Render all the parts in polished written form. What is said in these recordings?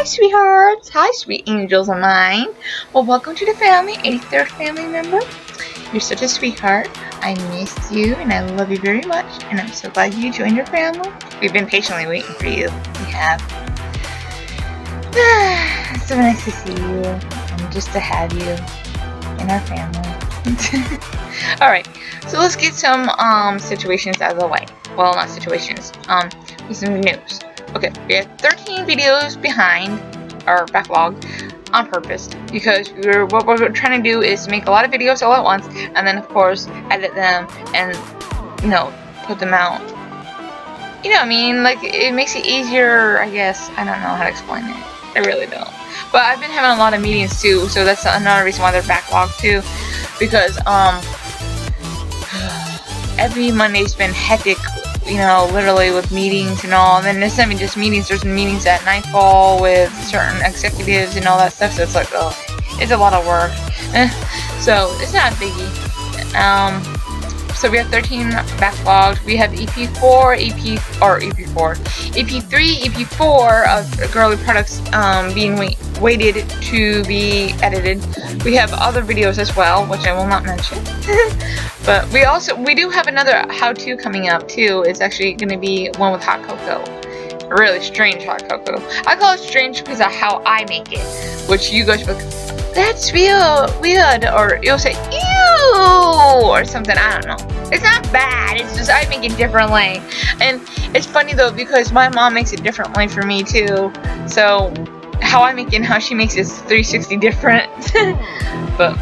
sweethearts. Hi, sweet angels of mine. Well, welcome to the family, a third family member. You're such a sweetheart. I missed you, and I love you very much, and I'm so glad you joined your family. We've been patiently waiting for you. We have. It's so nice to see you, and just to have you in our family. Alright, so let's get some situations out of the way. Well, not situations. With some news. Okay, we have 13 videos behind our backlog on purpose because what we're trying to do is make a lot of videos all at once, and then of course edit them and put them out. You know what I mean? Like, it makes it easier, I guess. I don't know how to explain it. I really don't. But I've been having a lot of meetings too, so that's another reason why they're backlogged too. Because every Monday's been hectic, literally with meetings and all. And then it's not even just meetings, there's meetings at nightfall with certain executives and all that stuff. So it's like, oh, it's a lot of work. So it's not a biggie. So we have 13 backlogged. We have EP3, EP4 of girly products being waited to be edited. We have other videos as well, which I will not mention. But we do have another how-to coming up too. It's actually going to be one with hot cocoa. A really strange hot cocoa. I call it strange because of how I make it, which you guys will be like, that's weird, or you'll say ew or something. I don't know. It's not bad. It's just I make it differently, and it's funny though because my mom makes it differently for me too. So how I make it and how she makes it is 360 different. But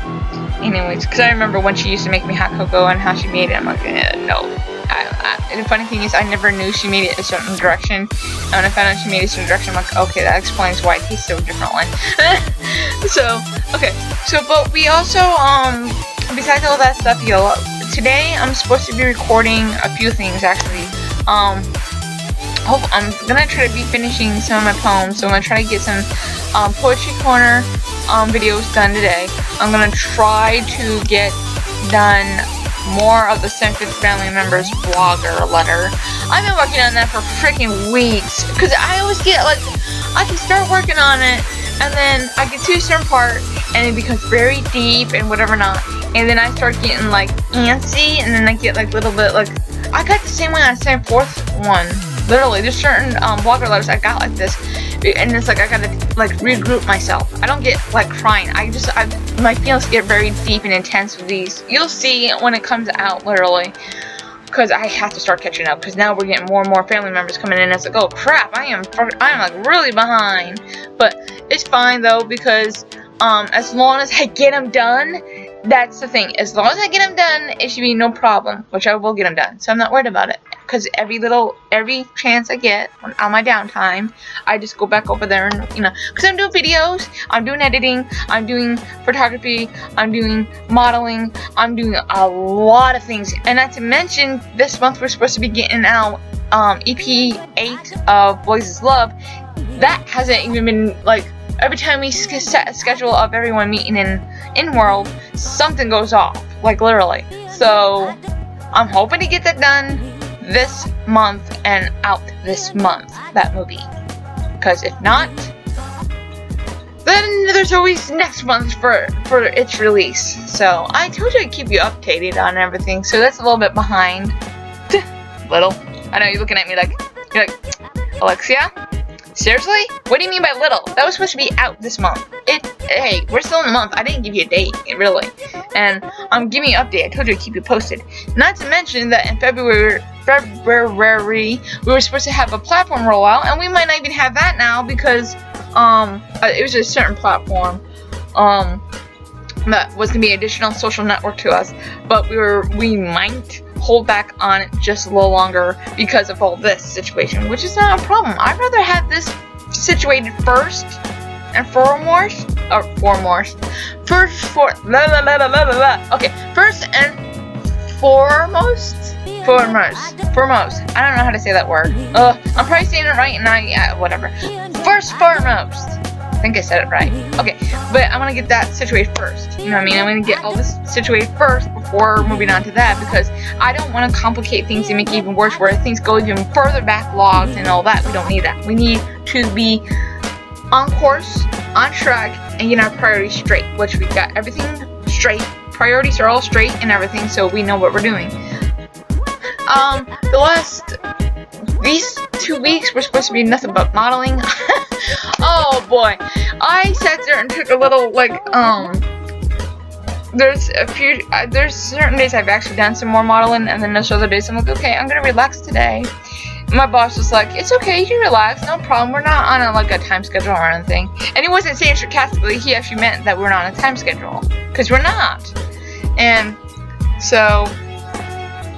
anyways, because I remember when she used to make me hot cocoa and how she made it, I'm like, no. And the funny thing is, I never knew she made it a certain direction. And when I found out she made it a certain direction, I'm like, okay, that explains why it tastes so differently. So, okay. So, but we also, besides all that stuff, today I'm supposed to be recording a few things, actually. I'm gonna try to be finishing some of my poems, so I'm gonna try to get some Poetry Corner videos done today. I'm gonna try to get done more of the 75th family members blogger letter. I've been working on that for freaking weeks, because I always get like, I can start working on it, and then I get to a certain part, and it becomes very deep and whatever not, and then I start getting like antsy, and then I get like a little bit like, I got the same way on the 74th one. Literally, there's certain blogger letters I got like this, and it's like I gotta like regroup myself. I don't get like crying. My feelings get very deep and intense with these. You'll see when it comes out, literally, because I have to start catching up. Because now we're getting more and more family members coming in. And it's like, oh crap, I am like really behind. But it's fine though, because as long as I get them done. That's the thing. As long as I get them done, it should be no problem. Which I will get them done. So I'm not worried about it. Because every chance I get on my downtime, I just go back over there and, because I'm doing videos, I'm doing editing, I'm doing photography, I'm doing modeling, I'm doing a lot of things. And not to mention, this month we're supposed to be getting out EP8 of Boys' Love. That hasn't even been, like, every time we set a schedule of everyone meeting in World, something goes off, like literally. So I'm hoping to get that done this month and out this month, that movie. Because if not, then there's always next month for its release. So I told you I'd keep you updated on everything. So that's a little bit behind. Little. I know you're looking at me like, you're like, Alexia? Seriously? What do you mean by little? That was supposed to be out this month. Hey, we're still in the month. I didn't give you a date, really. And I'm giving you an update. I told you to keep you posted. Not to mention that in February, we were supposed to have a platform rollout, and we might not even have that now because it was a certain platform that was gonna be an additional social network to us, but we might hold back on it just a little longer because of all this situation, which is not a problem. I'd rather have this situated first and foremost. Okay, first and foremost. I don't know how to say that word. I'm probably saying it right, and whatever. First, foremost. I think I said it right. Okay, but I want to get that situated first. You know what I mean? I'm going to get all this situated first before moving on to that, because I don't want to complicate things and make it even worse where things go even further backlogged and all that. We don't need that. We need to be on course, on track, and get our priorities straight, which we got everything straight. Priorities are all straight and everything, so we know what we're doing. These 2 weeks were supposed to be nothing but modeling. Oh boy, I sat there and took a little, like, there's certain days I've actually done some more modeling, and then there's other days I'm like, okay, I'm gonna relax today. My boss was like, it's okay, you can relax, no problem, we're not on a time schedule or anything. And he wasn't saying sarcastically, he actually meant that we're not on a time schedule, because we're not. And so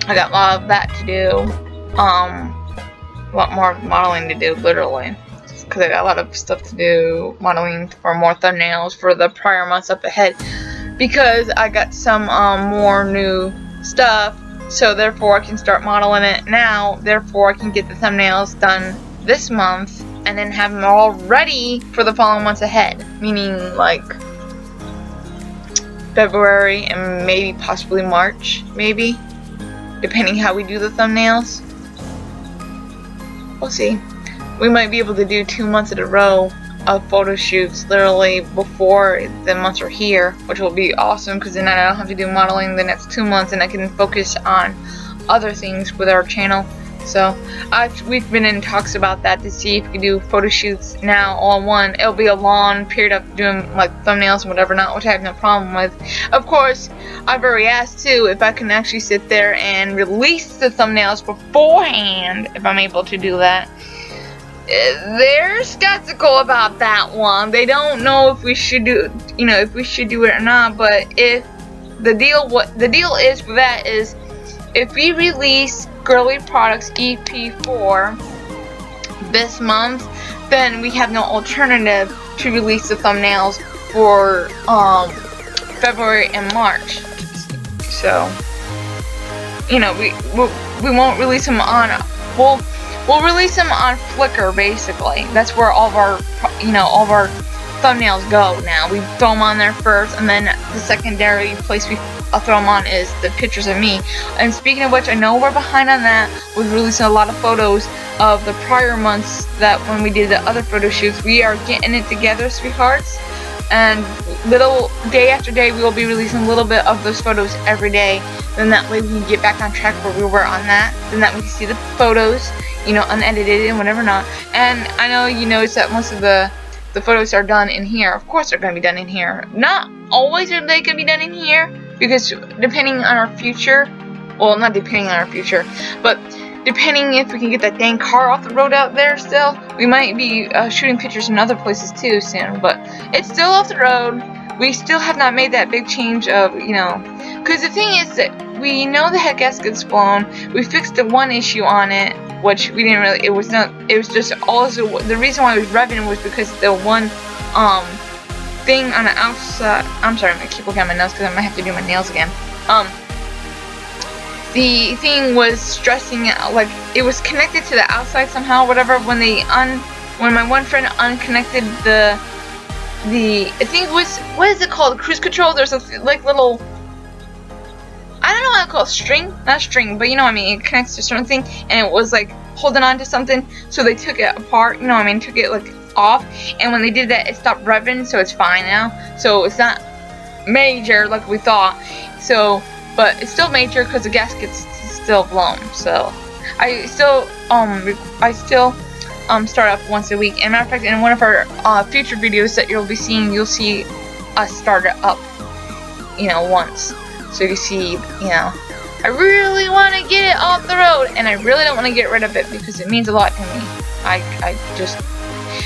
I got a lot of that to do, a lot more modeling to do, literally, because I got a lot of stuff to do, modeling for more thumbnails for the prior months up ahead, because I got some more new stuff. So therefore I can start modeling it now, therefore I can get the thumbnails done this month and then have them all ready for the following months ahead, meaning like February and maybe possibly March, maybe, depending how we do the thumbnails. We'll see. We might be able to do 2 months in a row of photo shoots literally before the months are here, which will be awesome, because then I don't have to do modeling the next 2 months and I can focus on other things with our channel. So we've been in talks about that to see if we can do photo shoots now all in one. It'll be a long period of doing like thumbnails and whatever not, which I have no problem with. Of course, I've already asked too if I can actually sit there and release the thumbnails beforehand, if I'm able to do that. They're skeptical about that one. They don't know if we should do, if we should do it or not. But if the deal is for that is, if we release Girly Products EP4 this month, then we have no alternative to release the thumbnails for February and March. So, we won't release them on. We'll release them on Flickr, basically. That's where all of our, all of our thumbnails go now. We throw them on there first, and then the secondary place we throw them on is the pictures of me. And speaking of which, I know we're behind on that. We're releasing a lot of photos of the prior months that when we did the other photo shoots. We are getting it together, sweethearts. And little day after day, we will be releasing a little bit of those photos every day. Then that way we can get back on track where we were on that. Then that we can see the photos, unedited and whatever not. And I know you noticed that most of the photos are done in here. Of course they're going to be done in here. Not always are they going to be done in here, because depending on our future, well, not depending on our future, but depending if we can get that dang car off the road out there still, we might be shooting pictures in other places too soon. But it's still off the road. We still have not made that big change of, because the thing is that we know the head gasket's blown. We fixed the one issue on it, which we didn't really, it was just also, the reason why it was revving was because the one thing on the outside, I'm sorry, I'm going to keep looking at my nails because I might have to do my nails again. The thing was stressing, like, it was connected to the outside somehow, whatever, when my one friend unconnected the I think it was, what is it called, cruise control. There's a like little, I don't know how to call it, string, not string, but you know what I mean, it connects to a certain thing, and it was like holding on to something, so they took it apart, took it like off, and when they did that, it stopped revving, so it's fine now. So it's not major like we thought, so, but it's still major because the gasket's still blown. So I still start up once a week. And matter of fact, in one of our future videos that you'll be seeing, you'll see us start it up, once. So you see, I really want to get it off the road, and I really don't want to get rid of it because it means a lot to me. I just,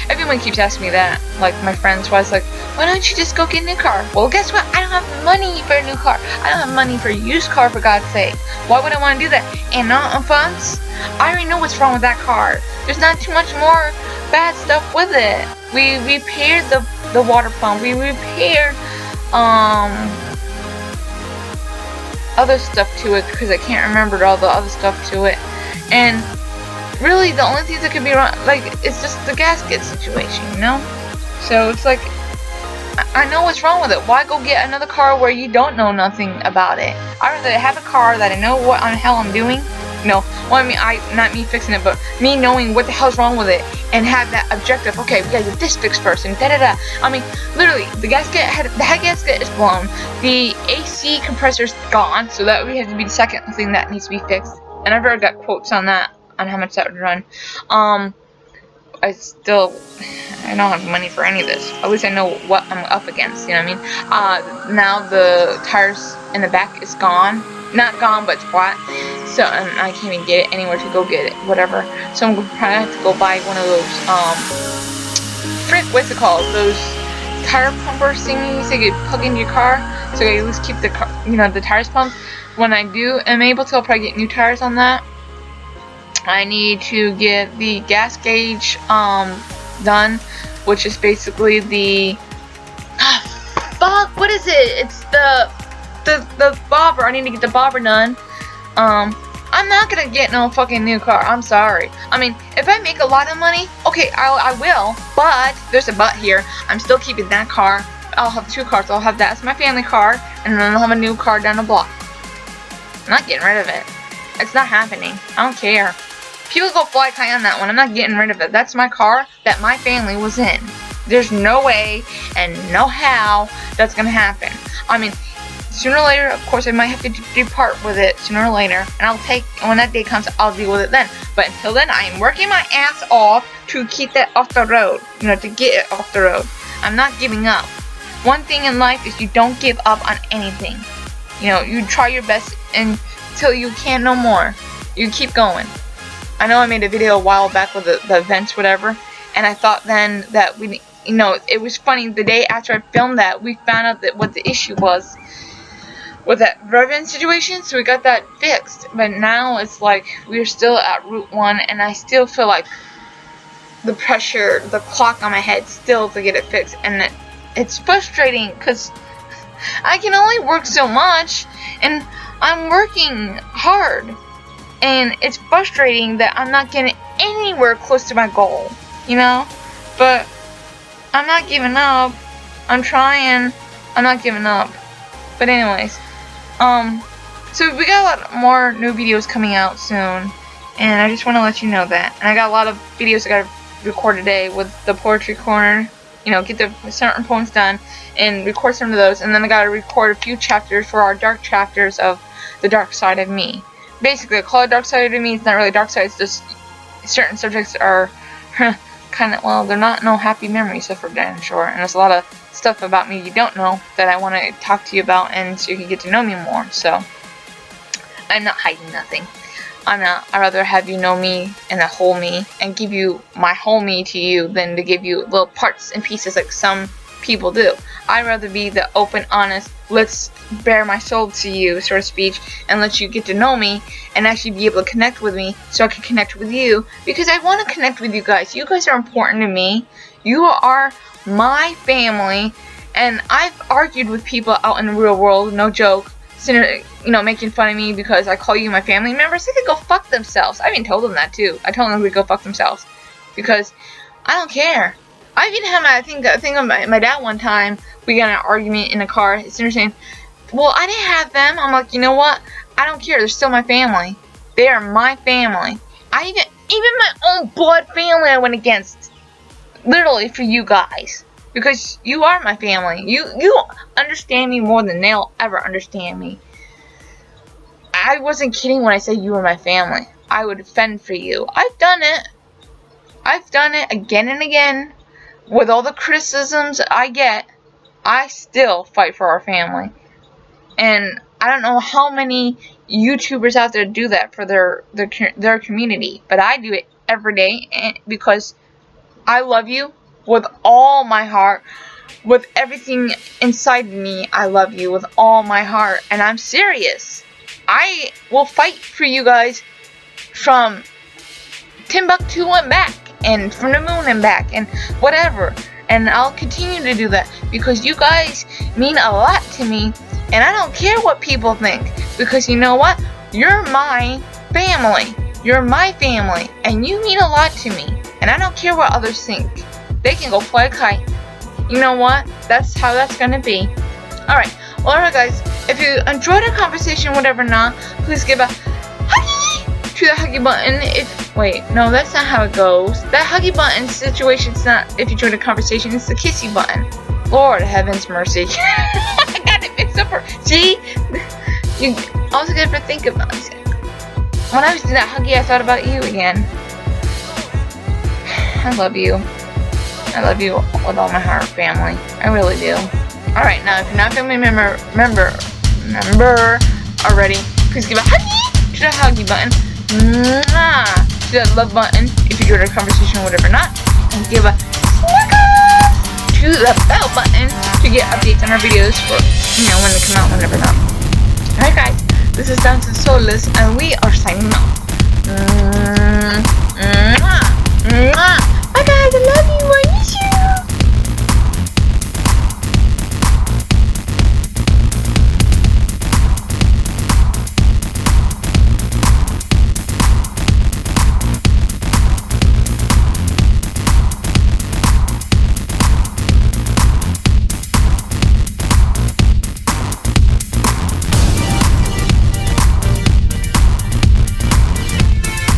everyone keeps asking me that. Like my friends was like, why don't you just go get a new car? Well, guess what? I don't have money for a new car. I don't have money for a used car, for God's sake. Why would I want to do that? And not on funds. I already know what's wrong with that car. There's not too much more bad stuff with it. We repaired the water pump. We repaired other stuff to it because I can't remember all the other stuff to it. And really, the only things that could be wrong, like, it's just the gasket situation, So it's like, I know what's wrong with it. Why go get another car where you don't know nothing about it? I'd rather have a car that I know what on hell I'm doing Well, I mean, not me fixing it, but me knowing what the hell's wrong with it and have that objective. Okay, we gotta get this fixed first, and da-da-da. I mean, literally, the head gasket is blown. The AC compressor's gone, so that would have to be the second thing that needs to be fixed. And I've already got quotes on that, on how much that would run. I don't have money for any of this. At least I know what I'm up against, you know what I mean? Now the tires in the back is gone. Not gone, but it's flat. So, and I can't even get it anywhere to go get it, whatever. So I'm probably have to go buy one of those, what's it called? Those tire pumper thingies that you plug into your car, so you at least keep the car, the tires pumped. When I am able to, I'll probably get new tires on that. I need to get the gas gauge done, which is basically the what is it? It's the bobber. I need to get the bobber done. I'm not gonna get no fucking new car. I'm sorry. I mean, if I make a lot of money, okay, I will. But there's a but here. I'm still keeping that car. I'll have two cars. I'll have that as my family car, and then I'll have a new car down the block. I'm not getting rid of it. It's not happening. I don't care. People go fly kite on that one. I'm not getting rid of it. That's my car that my family was in. There's no way and no how that's gonna happen. I mean, sooner or later, of course, I might have to depart with it sooner or later, and when that day comes, I'll deal with it then. But until then, I am working my ass off to keep that off the road. To get it off the road. I'm not giving up. One thing in life is you don't give up on anything. You try your best until you can't no more. You keep going. I know I made a video a while back with the events, whatever, and I thought then that it was funny. The day after I filmed that, we found out that what the issue was with that Reverend situation, so we got that fixed. But now it's like we're still at Route 1, and I still feel like the pressure, the clock on my head still to get it fixed, and it's frustrating because I can only work so much, and I'm working hard. And it's frustrating that I'm not getting anywhere close to my goal, But I'm not giving up. I'm trying. I'm not giving up. But anyways, so we got a lot more new videos coming out soon, and I just want to let you know that. And I got a lot of videos I got to record today with the poetry corner. Get the certain poems done and record some of those, and then I got to record a few chapters for our dark chapters of the dark side of me. Basically, I call it dark side of me. It's not really dark side. It's just certain subjects are kind of, well, they're not no happy memories, so for damn sure. And there's a lot of stuff about me you don't know that I want to talk to you about, and so you can get to know me more. So I'm not hiding nothing. I'd rather have you know me and the whole me, and give you my whole me to you than to give you little parts and pieces like some people do. I'd rather be the open, honest, let's bare my soul to you sort of speech, and let you get to know me and actually be able to connect with me so I can connect with you, because I want to connect with you guys. You guys are important to me. You are my family, and I've argued with people out in the real world, no joke, making fun of me because I call you my family members. They could go fuck themselves. I even told them that too. I told them they could go fuck themselves because I don't care. I even had I think of my dad one time. We got in an argument in the car. It's interesting. Well, I didn't have them. I'm like, you know what? I don't care. They're still my family. They are my family. Even my own blood family I went against. Literally for you guys. Because you are my family. You understand me more than they'll ever understand me. I wasn't kidding when I said you were my family. I would fend for you. I've done it. I've done it again and again. With all the criticisms I get, I still fight for our family. And I don't know how many YouTubers out there do that for their community, but I do it every day because I love you with all my heart, with everything inside me. I love you with all my heart, and I'm serious. I will fight for you guys from Timbuktu and back, and from the moon and back, and whatever. And I'll continue to do that because you guys mean a lot to me, and I don't care what people think, because you know what? You're my family. You're my family, and you mean a lot to me, and I don't care what others think. They can go fly a kite. You know what? That's how that's gonna be. Alright, well, alright guys, if you enjoyed our conversation, whatever not, please give a huggy to the huggy button if, wait, no, that's not how it goes. That huggy button situation's not if you join a conversation, it's the kissy button. Lord heavens mercy. I got it mixed up. See? You also got to think about it. When I was doing that huggy, I thought about you again. I love you. I love you with all my heart, family. I really do. Alright, now if you're not a family member already, please give a huggy to the huggy button. Mwah, to that love button if you join a conversation or whatever not. And give a snuck to the bell button to get updates on our videos for, you know, when they come out, whenever not. Alright guys, this is DancingSouless and we are signing off.